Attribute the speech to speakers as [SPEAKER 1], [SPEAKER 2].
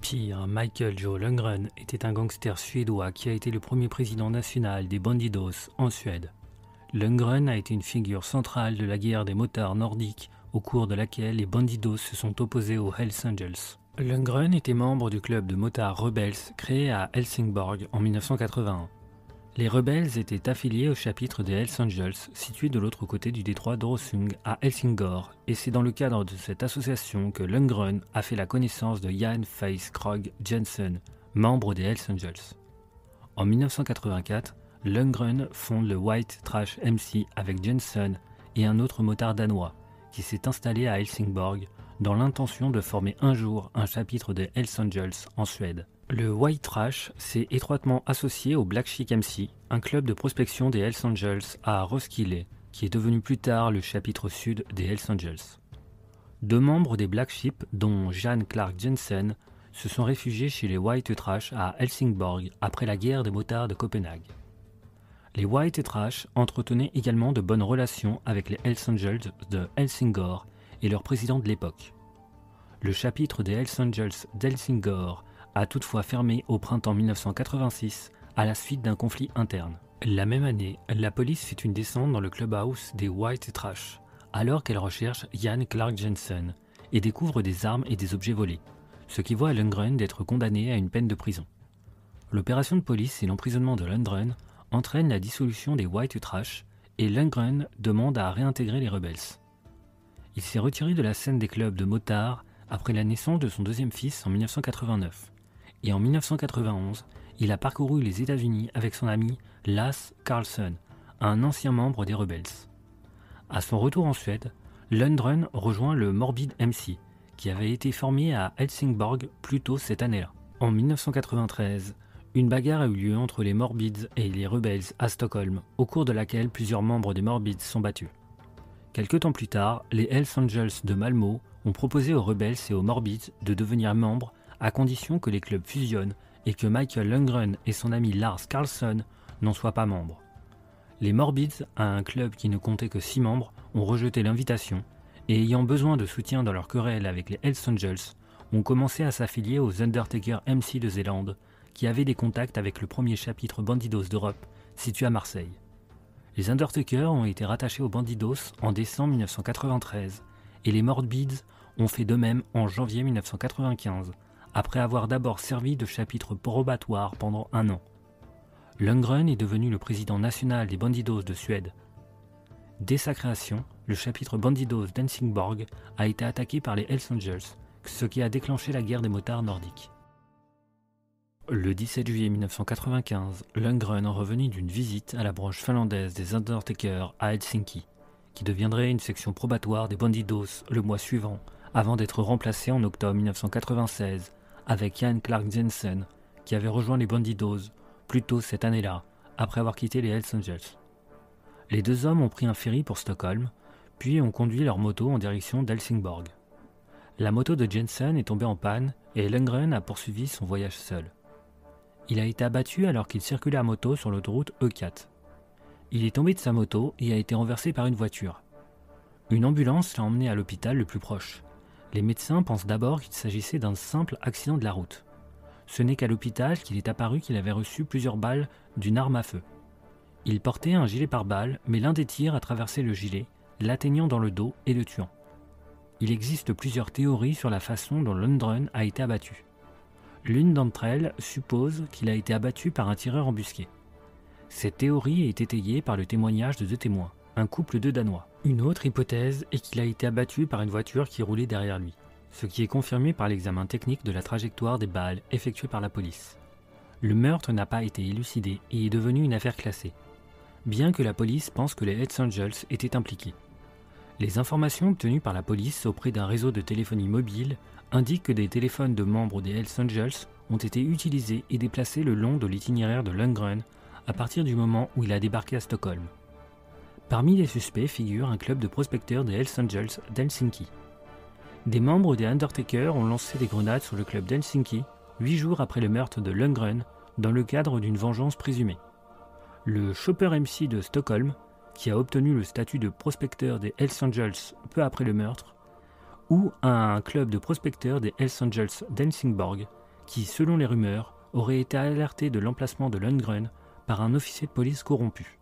[SPEAKER 1] Pire, Michael Joe Lundgren était un gangster suédois qui a été le premier président national des Bandidos en Suède. Lundgren a été une figure centrale de la guerre des motards nordiques au cours de laquelle les Bandidos se sont opposés aux Hells Angels. Lundgren était membre du club de motards Rebels créé à Helsingborg en 1981. Les Rebels étaient affiliés au chapitre des Hells Angels situé de l'autre côté du détroit d'Øresund à Helsingør, et c'est dans le cadre de cette association que Lundgren a fait la connaissance de Jan Face Krog Jensen, membre des Hells Angels. En 1984, Lundgren fonde le White Trash MC avec Jensen et un autre motard danois qui s'est installé à Helsingborg dans l'intention de former un jour un chapitre des Hells Angels en Suède. Le White Trash s'est étroitement associé au Black Chic MC, un club de prospection des Hells Angels à Roskilde, qui est devenu plus tard le chapitre sud des Hells Angels. Deux membres des Black Sheep, dont Jan Clark Jensen, se sont réfugiés chez les White Trash à Helsingborg après la guerre des motards de Copenhague. Les White Trash entretenaient également de bonnes relations avec les Hells Angels de Helsingør et leur président de l'époque. Le chapitre des Hells Angels d'Helsingør a toutefois fermé au printemps 1986 à la suite d'un conflit interne. La même année, la police fait une descente dans le clubhouse des White Trash, alors qu'elle recherche Jan Clark Jensen et découvre des armes et des objets volés, ce qui vaut à Lundgren d'être condamné à une peine de prison. L'opération de police et l'emprisonnement de Lundgren entraînent la dissolution des White Trash et Lundgren demande à réintégrer les Rebels. Il s'est retiré de la scène des clubs de motards après la naissance de son deuxième fils en 1989. Et en 1991, il a parcouru les États-Unis avec son ami Lasse Carlson, un ancien membre des Rebels. À son retour en Suède, Lundgren rejoint le Morbid MC, qui avait été formé à Helsingborg plus tôt cette année-là. En 1993, une bagarre a eu lieu entre les Morbids et les Rebels à Stockholm, au cours de laquelle plusieurs membres des Morbids sont battus. Quelque temps plus tard, les Hells Angels de Malmö ont proposé aux Rebels et aux Morbids de devenir membres à condition que les clubs fusionnent et que Michael Lundgren et son ami Lars Carlson n'en soient pas membres. Les Morbids, un club qui ne comptait que 6 membres, ont rejeté l'invitation et ayant besoin de soutien dans leur querelle avec les Hells Angels, ont commencé à s'affilier aux Undertaker MC de Zélande, qui avaient des contacts avec le premier chapitre Bandidos d'Europe, situé à Marseille. Les Undertaker ont été rattachés aux Bandidos en décembre 1993 et les Morbids ont fait de même en janvier 1995, après avoir d'abord servi de chapitre probatoire pendant 1 an. Lundgren est devenu le président national des Bandidos de Suède. Dès sa création, le chapitre Bandidos d'Helsingborg a été attaqué par les Hells Angels, ce qui a déclenché la guerre des motards nordiques. Le 17 juillet 1995, Lundgren revenu d'une visite à la branche finlandaise des Undertaker à Helsinki, qui deviendrait une section probatoire des Bandidos le mois suivant, avant d'être remplacé en octobre 1996 avec Jan Clark Jensen, qui avait rejoint les Bandidos plus tôt cette année-là, après avoir quitté les Hells Angels. Les deux hommes ont pris un ferry pour Stockholm, puis ont conduit leur moto en direction d'Helsingborg. La moto de Jensen est tombée en panne et Lundgren a poursuivi son voyage seul. Il a été abattu alors qu'il circulait à moto sur l'autoroute E4. Il est tombé de sa moto et a été renversé par une voiture. Une ambulance l'a emmené à l'hôpital le plus proche. Les médecins pensent d'abord qu'il s'agissait d'un simple accident de la route. Ce n'est qu'à l'hôpital qu'il est apparu qu'il avait reçu plusieurs balles d'une arme à feu. Il portait un gilet pare-balles, mais l'un des tirs a traversé le gilet, l'atteignant dans le dos et le tuant. Il existe plusieurs théories sur la façon dont Lundgren a été abattu. L'une d'entre elles suppose qu'il a été abattu par un tireur embusqué. Cette théorie est étayée par le témoignage de 2 témoins, un couple de Danois. Une autre hypothèse est qu'il a été abattu par une voiture qui roulait derrière lui, ce qui est confirmé par l'examen technique de la trajectoire des balles effectué par la police. Le meurtre n'a pas été élucidé et est devenu une affaire classée, bien que la police pense que les Hells Angels étaient impliqués. Les informations obtenues par la police auprès d'un réseau de téléphonie mobile indiquent que des téléphones de membres des Hells Angels ont été utilisés et déplacés le long de l'itinéraire de Lundgren à partir du moment où il a débarqué à Stockholm. Parmi les suspects figure un club de prospecteurs des Hells Angels d'Helsinki. Des membres des Undertaker ont lancé des grenades sur le club d'Helsinki 8 jours après le meurtre de Lundgren dans le cadre d'une vengeance présumée. Le Chopper MC de Stockholm, qui a obtenu le statut de prospecteur des Hells Angels peu après le meurtre, ou un club de prospecteurs des Hells Angels d'Helsingborg, qui, selon les rumeurs, aurait été alerté de l'emplacement de Lundgren par un officier de police corrompu.